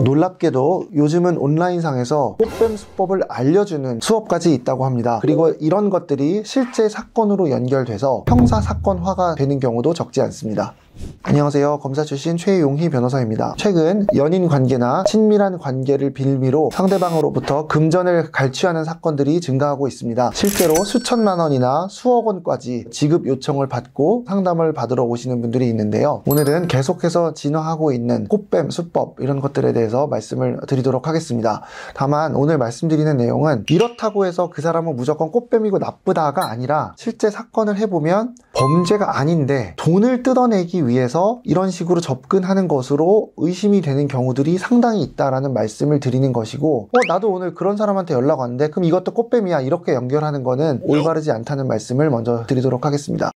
놀랍게도 요즘은 온라인상에서 꽃뱀 수법을 알려주는 수업까지 있다고 합니다. 그리고 이런 것들이 실제 사건으로 연결돼서 형사 사건화가 되는 경우도 적지 않습니다. 안녕하세요. 검사 출신 최용희 변호사입니다. 최근 연인 관계나 친밀한 관계를 빌미로 상대방으로부터 금전을 갈취하는 사건들이 증가하고 있습니다. 실제로 수천만 원이나 수억 원까지 지급 요청을 받고 상담을 받으러 오시는 분들이 있는데요. 오늘은 계속해서 진화하고 있는 꽃뱀 수법 이런 것들에 대해서 말씀을 드리도록 하겠습니다. 다만 오늘 말씀드리는 내용은 이렇다고 해서 그 사람은 무조건 꽃뱀이고 나쁘다가 아니라 실제 사건을 해보면 범죄가 아닌데 돈을 뜯어내기 위해서 이런 식으로 접근하는 것으로 의심이 되는 경우들이 상당히 있다라는 말씀을 드리는 것이고, 나도 오늘 그런 사람한테 연락 왔는데 그럼 이것도 꽃뱀이야, 이렇게 연결하는 거는 올바르지 않다는 말씀을 먼저 드리도록 하겠습니다.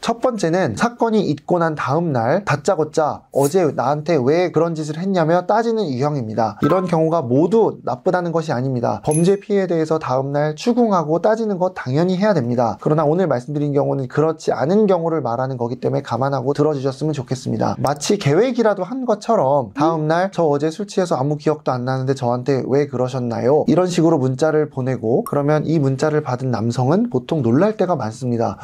첫 번째는 사건이 있고 난 다음날 다짜고짜 어제 나한테 왜 그런 짓을 했냐며 따지는 유형입니다. 이런 경우가 모두 나쁘다는 것이 아닙니다. 범죄 피해에 대해서 다음날 추궁하고 따지는 것 당연히 해야 됩니다. 그러나 오늘 말씀드린 경우는 그렇지 않은 경우를 말하는 거기 때문에 감안하고 들어주셨으면 좋겠습니다. 마치 계획이라도 한 것처럼 다음날 저 어제 술 취해서 아무 기억도 안 나는데 저한테 왜 그러셨나요? 이런 식으로 문자를 보내고, 그러면 이 문자를 받은 남성은 보통 놀랄 때가 많습니다.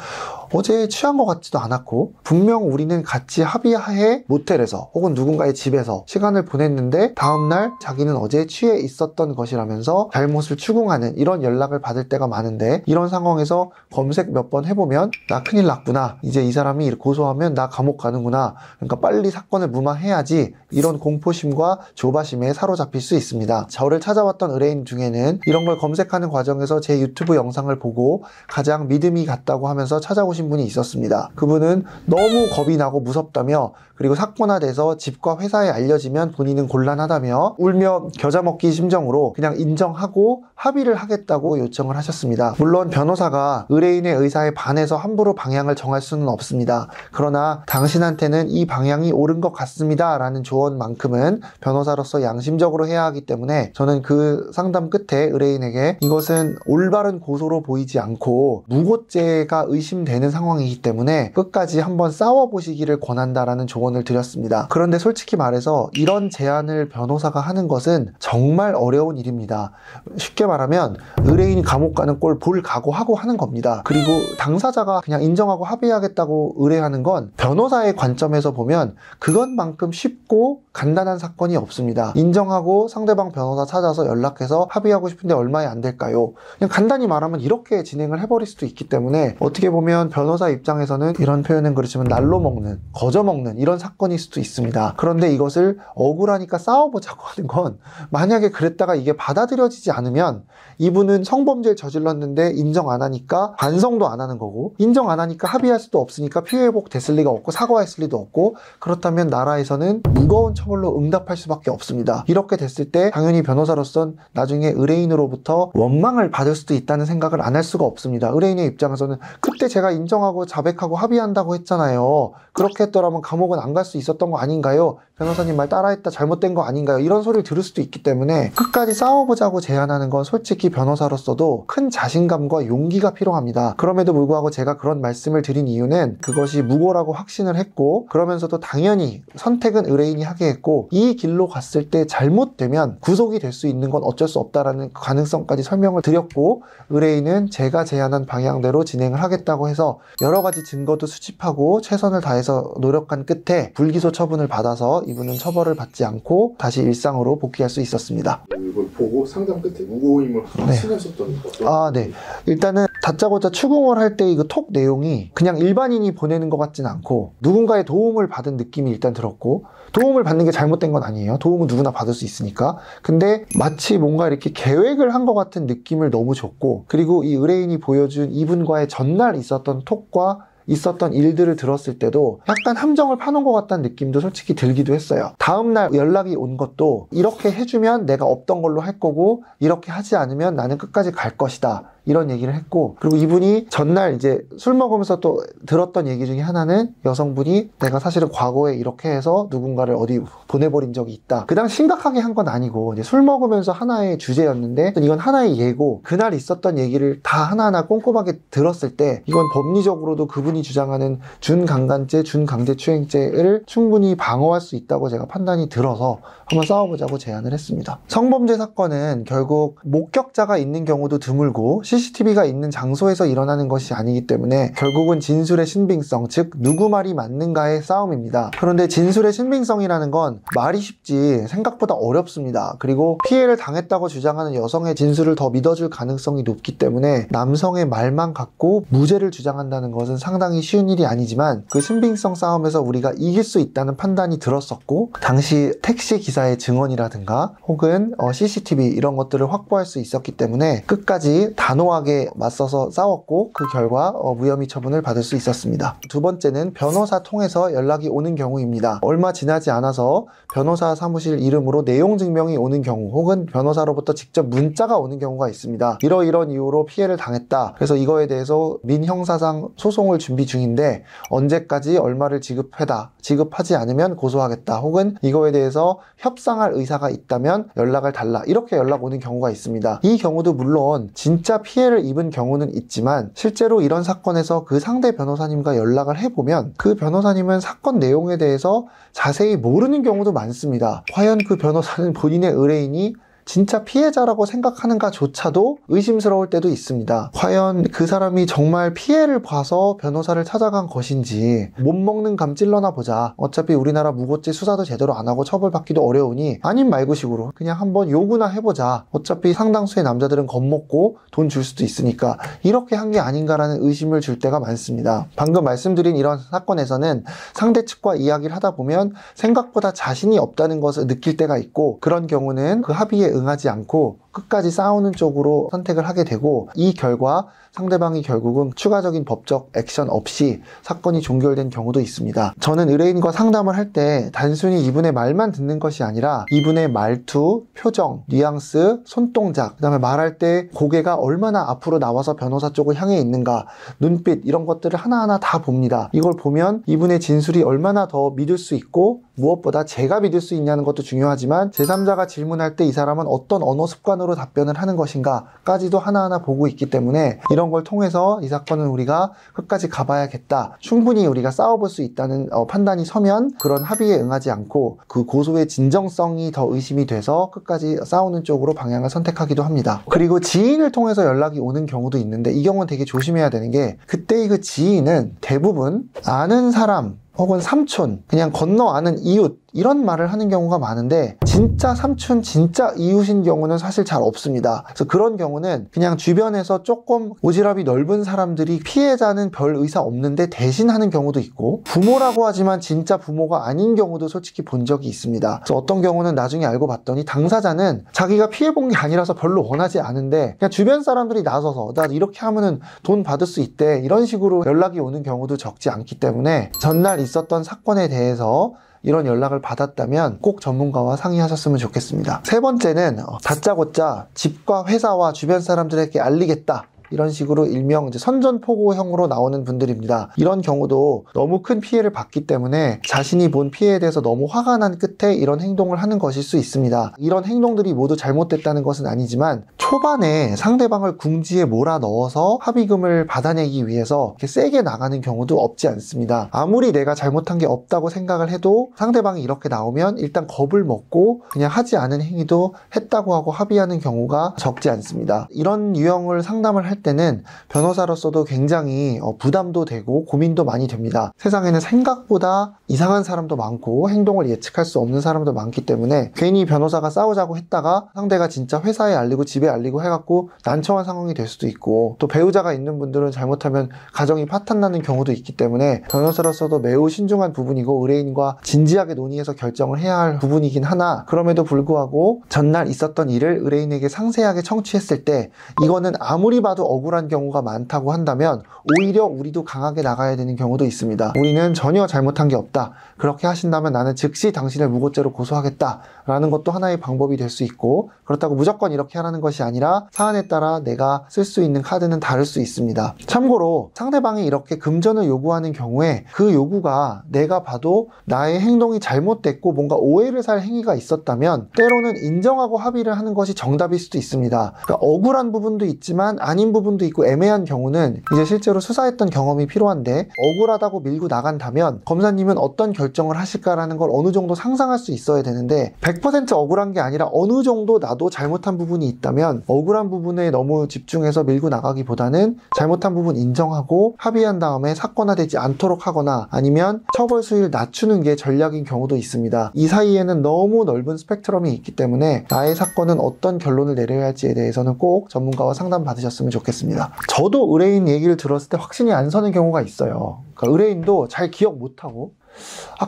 어제 취한 것 같지도 않았고 분명 우리는 같이 합의하에 모텔에서 혹은 누군가의 집에서 시간을 보냈는데 다음날 자기는 어제 취해 있었던 것이라면서 잘못을 추궁하는 이런 연락을 받을 때가 많은데, 이런 상황에서 검색 몇 번 해보면 나 큰일 났구나, 이제 이 사람이 고소하면 나 감옥 가는구나, 그러니까 빨리 사건을 무마해야지, 이런 공포심과 조바심에 사로잡힐 수 있습니다. 저를 찾아왔던 의뢰인 중에는 이런 걸 검색하는 과정에서 제 유튜브 영상을 보고 가장 믿음이 갔다고 하면서 찾아오신 분이 있었습니다. 그분은 너무 겁이 나고 무섭다며, 그리고 사건화돼서 집과 회사에 알려지면 본인은 곤란하다며 울며 겨자 먹기 심정으로 그냥 인정하고 합의를 하겠다고 요청을 하셨습니다. 물론 변호사가 의뢰인의 의사에 반해서 함부로 방향을 정할 수는 없습니다. 그러나 당신한테는 이 방향이 옳은 것 같습니다 라는 조언만큼은 변호사로서 양심적으로 해야 하기 때문에 저는 그 상담 끝에 의뢰인에게 이것은 올바른 고소로 보이지 않고 무고죄가 의심되는 상황이기 때문에 끝까지 한번 싸워보시기를 권한다라는 조언을 드렸습니다. 그런데 솔직히 말해서 이런 제안을 변호사가 하는 것은 정말 어려운 일입니다. 쉽게 말하면 의뢰인이 감옥 가는 꼴 볼 각오하고 하는 겁니다. 그리고 당사자가 그냥 인정하고 합의하겠다고 의뢰하는 건 변호사의 관점에서 보면 그것만큼 쉽고 간단한 사건이 없습니다. 인정하고 상대방 변호사 찾아서 연락해서 합의하고 싶은데 얼마에 안 될까요? 그냥 간단히 말하면 이렇게 진행을 해버릴 수도 있기 때문에 어떻게 보면 변호사 입장에서는 이런 표현은 그렇지만 날로 먹는, 거저 먹는 이런 사건일 수도 있습니다. 그런데 이것을 억울하니까 싸워보자고 하는 건, 만약에 그랬다가 이게 받아들여지지 않으면 이분은 성범죄를 저질렀는데 인정 안 하니까 반성도 안 하는 거고, 인정 안 하니까 합의할 수도 없으니까 피해회복 됐을 리가 없고 사과했을 리도 없고, 그렇다면 나라에서는 무거운 처벌로 응답할 수밖에 없습니다. 이렇게 됐을 때 당연히 변호사로선 나중에 의뢰인으로부터 원망을 받을 수도 있다는 생각을 안 할 수가 없습니다. 의뢰인의 입장에서는 그때 제가 인정하고 자백하고 합의한다고 했잖아요. 그렇게 했더라면 감옥은 안 갈 수 있었던 거 아닌가요? 변호사님 말 따라했다, 잘못된 거 아닌가요? 이런 소리를 들을 수도 있기 때문에 끝까지 싸워보자고 제안하는 건 솔직히 변호사로서도 큰 자신감과 용기가 필요합니다. 그럼에도 불구하고 제가 그런 말씀을 드린 이유는 그것이 무고라고 확신을 했고, 그러면서도 당연히 선택은 의뢰인이 하게 했고, 이 길로 갔을 때 잘못되면 구속이 될 수 있는 건 어쩔 수 없다라는 가능성까지 설명을 드렸고, 의뢰인은 제가 제안한 방향대로 진행을 하겠다고 해서 여러 가지 증거도 수집하고 최선을 다해서 노력한 끝에 불기소 처분을 받아서 이분은 처벌을 받지 않고 다시 일상으로 복귀할 수 있었습니다. 이걸 보고 상담 끝에 무고임을 확신하셨던 거죠? 네. 일단은 다짜고짜 추궁을 할 때 그 톡 내용이 그냥 일반인이 보내는 것 같진 않고 누군가의 도움을 받은 느낌이 일단 들었고, 도움을 받는 게 잘못된 건 아니에요. 도움은 누구나 받을 수 있으니까. 근데 마치 뭔가 이렇게 계획을 한 것 같은 느낌을 너무 줬고, 그리고 이 의뢰인이 보여준 이분과의 전날 있었던 톡과 있었던 일들을 들었을 때도 약간 함정을 파놓은 것 같다는 느낌도 솔직히 들기도 했어요. 다음날 연락이 온 것도 이렇게 해주면 내가 없던 걸로 할 거고, 이렇게 하지 않으면 나는 끝까지 갈 것이다, 이런 얘기를 했고, 그리고 이분이 전날 이제 술 먹으면서 또 들었던 얘기 중에 하나는 여성분이 내가 사실은 과거에 이렇게 해서 누군가를 어디 보내버린 적이 있다. 그냥 심각하게 한 건 아니고 이제 술 먹으면서 하나의 주제였는데 이건 하나의 예고, 그날 있었던 얘기를 다 하나하나 꼼꼼하게 들었을 때 이건 법리적으로도 그분이 주장하는 준강간죄, 준강제추행죄를 충분히 방어할 수 있다고 제가 판단이 들어서 한번 싸워보자고 제안을 했습니다. 성범죄 사건은 결국 목격자가 있는 경우도 드물고 CCTV가 있는 장소에서 일어나는 것이 아니기 때문에 결국은 진술의 신빙성, 즉 누구 말이 맞는가의 싸움입니다. 그런데 진술의 신빙성이라는 건 말이 쉽지 생각보다 어렵습니다. 그리고 피해를 당했다고 주장하는 여성의 진술을 더 믿어줄 가능성이 높기 때문에 남성의 말만 갖고 무죄를 주장한다는 것은 상당히 쉬운 일이 아니지만 그 신빙성 싸움에서 우리가 이길 수 있다는 판단이 들었었고, 당시 택시 기사의 증언이라든가 혹은 CCTV 이런 것들을 확보할 수 있었기 때문에 끝까지 단호하게 맞서서 싸웠고 그 결과 무혐의 처분을 받을 수 있었습니다. 두 번째는 변호사 통해서 연락이 오는 경우입니다. 얼마 지나지 않아서 변호사 사무실 이름으로 내용 증명이 오는 경우 혹은 변호사로부터 직접 문자가 오는 경우가 있습니다. 이런 이유로 피해를 당했다. 그래서 이거에 대해서 민형사상 소송을 준비 중인데 언제까지 얼마를 지급하지 않으면 고소하겠다. 혹은 이거에 대해서 협상할 의사가 있다면 연락을 달라. 이렇게 연락 오는 경우가 있습니다. 이 경우도 물론 진짜 피해를 입은 경우는 있지만 실제로 이런 사건에서 그 상대 변호사님과 연락을 해보면 그 변호사님은 사건 내용에 대해서 자세히 모르는 경우도 많습니다. 과연 그 변호사는 본인의 의뢰인이 진짜 피해자라고 생각하는가 조차도 의심스러울 때도 있습니다. 과연 그 사람이 정말 피해를 봐서 변호사를 찾아간 것인지, 못 먹는 감 찔러나 보자, 어차피 우리나라 무고죄 수사도 제대로 안 하고 처벌받기도 어려우니 아님 말고식으로 그냥 한번 요구나 해보자, 어차피 상당수의 남자들은 겁먹고 돈 줄 수도 있으니까, 이렇게 한 게 아닌가라는 의심을 줄 때가 많습니다. 방금 말씀드린 이런 사건에서는 상대 측과 이야기를 하다 보면 생각보다 자신이 없다는 것을 느낄 때가 있고, 그런 경우는 그 합의에 응하지 않고 끝까지 싸우는 쪽으로 선택을 하게 되고, 이 결과 상대방이 결국은 추가적인 법적 액션 없이 사건이 종결된 경우도 있습니다. 저는 의뢰인과 상담을 할 때 단순히 이분의 말만 듣는 것이 아니라 이분의 말투, 표정, 뉘앙스, 손동작, 그 다음에 말할 때 고개가 얼마나 앞으로 나와서 변호사 쪽을 향해 있는가, 눈빛, 이런 것들을 하나하나 다 봅니다. 이걸 보면 이분의 진술이 얼마나 더 믿을 수 있고, 무엇보다 제가 믿을 수 있냐는 것도 중요하지만 제3자가 질문할 때 이 사람은 어떤 언어 습관으로 답변을 하는 것인가 까지도 하나하나 보고 있기 때문에 이런 걸 통해서 이 사건은 우리가 끝까지 가봐야겠다, 충분히 우리가 싸워볼 수 있다는 판단이 서면 그런 합의에 응하지 않고 그 고소의 진정성이 더 의심이 돼서 끝까지 싸우는 쪽으로 방향을 선택하기도 합니다. 그리고 지인을 통해서 연락이 오는 경우도 있는데 이 경우는 되게 조심해야 되는 게, 그때 그 지인은 대부분 아는 사람 혹은 삼촌, 그냥 건너 아는 이웃, 이런 말을 하는 경우가 많은데 진짜 삼촌, 진짜 이웃인 경우는 사실 잘 없습니다. 그래서 그런 경우는 그냥 주변에서 조금 오지랖이 넓은 사람들이 피해자는 별 의사 없는데 대신하는 경우도 있고, 부모라고 하지만 진짜 부모가 아닌 경우도 솔직히 본 적이 있습니다. 그래서 어떤 경우는 나중에 알고 봤더니 당사자는 자기가 피해본 게 아니라서 별로 원하지 않은데 그냥 주변 사람들이 나서서 나 이렇게 하면은 돈 받을 수 있대, 이런 식으로 연락이 오는 경우도 적지 않기 때문에 전날 있었던 사건에 대해서 이런 연락을 받았다면 꼭 전문가와 상의하셨으면 좋겠습니다. 세 번째는 다짜고짜 집과 회사와 주변 사람들에게 알리겠다, 이런 식으로 일명 이제 선전포고형으로 나오는 분들입니다. 이런 경우도 너무 큰 피해를 받기 때문에 자신이 본 피해에 대해서 너무 화가 난 끝에 이런 행동을 하는 것일 수 있습니다. 이런 행동들이 모두 잘못됐다는 것은 아니지만 초반에 상대방을 궁지에 몰아넣어서 합의금을 받아내기 위해서 이렇게 세게 나가는 경우도 없지 않습니다. 아무리 내가 잘못한 게 없다고 생각을 해도 상대방이 이렇게 나오면 일단 겁을 먹고 그냥 하지 않은 행위도 했다고 하고 합의하는 경우가 적지 않습니다. 이런 유형을 상담을 할 때는 변호사로서도 굉장히 부담도 되고 고민도 많이 됩니다. 세상에는 생각보다 이상한 사람도 많고 행동을 예측할 수 없는 사람도 많기 때문에 괜히 변호사가 싸우자고 했다가 상대가 진짜 회사에 알리고 집에 알리고 해갖고 난처한 상황이 될 수도 있고, 또 배우자가 있는 분들은 잘못하면 가정이 파탄나는 경우도 있기 때문에 변호사로서도 매우 신중한 부분이고 의뢰인과 진지하게 논의해서 결정을 해야 할 부분이긴 하나, 그럼에도 불구하고 전날 있었던 일을 의뢰인에게 상세하게 청취했을 때 이거는 아무리 봐도 억울한 경우가 많다고 한다면 오히려 우리도 강하게 나가야 되는 경우도 있습니다. 우리는 전혀 잘못한 게 없다, 그렇게 하신다면 나는 즉시 당신을 무고죄로 고소하겠다 라는 것도 하나의 방법이 될 수 있고, 그렇다고 무조건 이렇게 하라는 것이 아니라 사안에 따라 내가 쓸 수 있는 카드는 다를 수 있습니다. 참고로 상대방이 이렇게 금전을 요구하는 경우에 그 요구가 내가 봐도 나의 행동이 잘못됐고 뭔가 오해를 살 행위가 있었다면 때로는 인정하고 합의를 하는 것이 정답일 수도 있습니다. 그러니까 억울한 부분도 있지만 아닌 부분도 있고 애매한 경우는 이제 실제로 수사했던 경험이 필요한데 억울하다고 밀고 나간다면 검사님은 어떤 결정을 하실까라는 걸 어느 정도 상상할 수 있어야 되는데 100% 억울한 게 아니라 어느 정도 나도 잘못한 부분이 있다면 억울한 부분에 너무 집중해서 밀고 나가기보다는 잘못한 부분 인정하고 합의한 다음에 사건화되지 않도록 하거나 아니면 처벌 수위를 낮추는 게 전략인 경우도 있습니다. 이 사이에는 너무 넓은 스펙트럼이 있기 때문에 나의 사건은 어떤 결론을 내려야 할지에 대해서는 꼭 전문가와 상담 받으셨으면 좋겠습니다. 저도 의뢰인 얘기를 들었을 때 확신이 안 서는 경우가 있어요. 그러니까 의뢰인도 잘 기억 못하고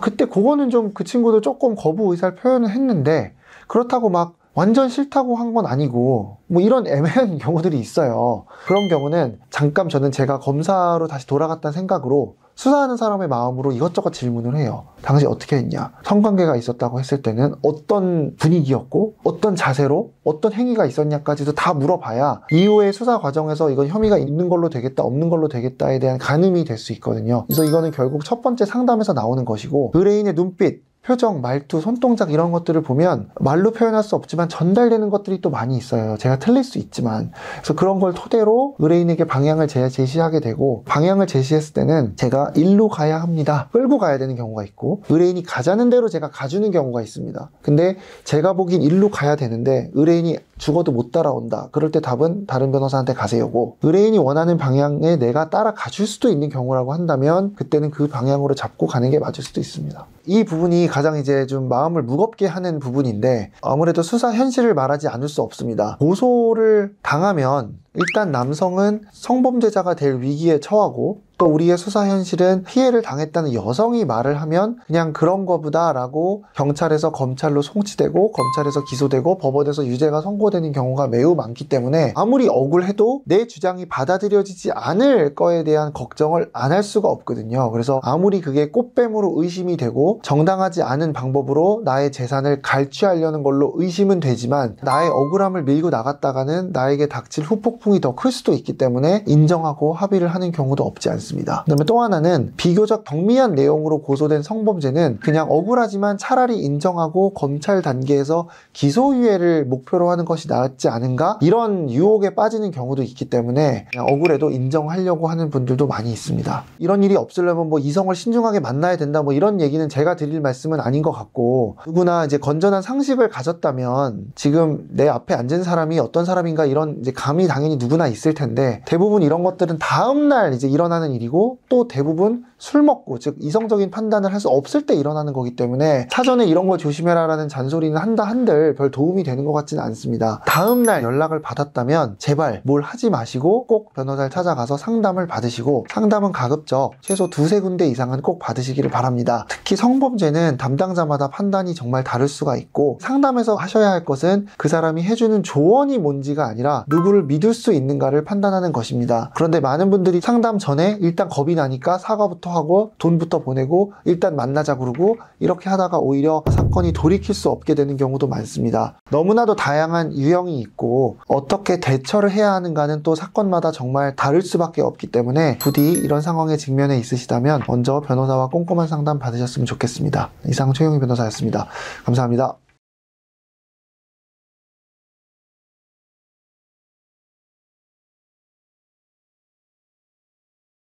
그때 그거는 좀 그 친구도 조금 거부 의사를 표현을 했는데 그렇다고 막 완전 싫다고 한 건 아니고 뭐 이런 애매한 경우들이 있어요. 그런 경우는 잠깐 저는 제가 검사로 다시 돌아갔다는 생각으로 수사하는 사람의 마음으로 이것저것 질문을 해요. 당시 어떻게 했냐? 성관계가 있었다고 했을 때는 어떤 분위기였고 어떤 자세로 어떤 행위가 있었냐까지도 다 물어봐야 이후의 수사 과정에서 이건 혐의가 있는 걸로 되겠다 없는 걸로 되겠다에 대한 가늠이 될 수 있거든요. 그래서 이거는 결국 첫 번째 상담에서 나오는 것이고 의뢰인의 눈빛, 표정, 말투, 손동작 이런 것들을 보면 말로 표현할 수 없지만 전달되는 것들이 또 많이 있어요. 제가 틀릴 수 있지만. 그래서 그런 걸 토대로 의뢰인에게 방향을 제시하게 되고 방향을 제시했을 때는 제가 일로 가야 합니다. 끌고 가야 되는 경우가 있고 의뢰인이 가자는 대로 제가 가주는 경우가 있습니다. 근데 제가 보긴 일로 가야 되는데 의뢰인이 죽어도 못 따라온다. 그럴 때 답은 다른 변호사한테 가세요고 의뢰인이 원하는 방향에 내가 따라가 줄 수도 있는 경우라고 한다면 그때는 그 방향으로 잡고 가는 게 맞을 수도 있습니다. 이 부분이 가장 이제 좀 마음을 무겁게 하는 부분인데 아무래도 수사 현실을 말하지 않을 수 없습니다. 고소를 당하면 일단 남성은 성범죄자가 될 위기에 처하고 또 우리의 수사 현실은 피해를 당했다는 여성이 말을 하면 그냥 그런 거보다 라고 경찰에서 검찰로 송치되고 검찰에서 기소되고 법원에서 유죄가 선고되는 경우가 매우 많기 때문에 아무리 억울해도 내 주장이 받아들여지지 않을 거에 대한 걱정을 안 할 수가 없거든요. 그래서 아무리 그게 꽃뱀으로 의심이 되고 정당하지 않은 방법으로 나의 재산을 갈취하려는 걸로 의심은 되지만 나의 억울함을 밀고 나갔다가는 나에게 닥칠 후폭풍이 더 클 수도 있기 때문에 인정하고 합의를 하는 경우도 없지 않습니다. 그다음에 또 하나는 비교적 경미한 내용으로 고소된 성범죄는 그냥 억울하지만 차라리 인정하고 검찰 단계에서 기소유예를 목표로 하는 것이 낫지 않은가? 이런 유혹에 빠지는 경우도 있기 때문에 그냥 억울해도 인정하려고 하는 분들도 많이 있습니다. 이런 일이 없으려면 뭐 이성을 신중하게 만나야 된다 뭐 이런 얘기는 제가 드릴 말씀은 아닌 것 같고 누구나 이제 건전한 상식을 가졌다면 지금 내 앞에 앉은 사람이 어떤 사람인가 이런 이제 감이 당연히 누구나 있을 텐데 대부분 이런 것들은 다음날 이제 일어나는 일이고 또 대부분 술 먹고 즉 이성적인 판단을 할 수 없을 때 일어나는 거기 때문에 사전에 이런 걸 조심해라 라는 잔소리는 한다 한들 별 도움이 되는 것 같지는 않습니다. 다음날 연락을 받았다면 제발 뭘 하지 마시고 꼭 변호사를 찾아가서 상담을 받으시고 상담은 가급적 최소 2-3군데 이상은 꼭 받으시기를 바랍니다. 특히 성범죄는 담당자마다 판단이 정말 다를 수가 있고 상담에서 하셔야 할 것은 그 사람이 해주는 조언이 뭔지가 아니라 누구를 믿을 수 있는가를 판단하는 것입니다. 그런데 많은 분들이 상담 전에 일단 겁이 나니까 사과부터 하고 돈부터 보내고 일단 만나자 그러고 이렇게 하다가 오히려 사건이 돌이킬 수 없게 되는 경우도 많습니다. 너무나도 다양한 유형이 있고 어떻게 대처를 해야 하는가는 또 사건마다 정말 다를 수밖에 없기 때문에 부디 이런 상황에 직면해 있으시다면 먼저 변호사와 꼼꼼한 상담 받으셨으면 좋겠습니다. 이상 최용희 변호사였습니다. 감사합니다.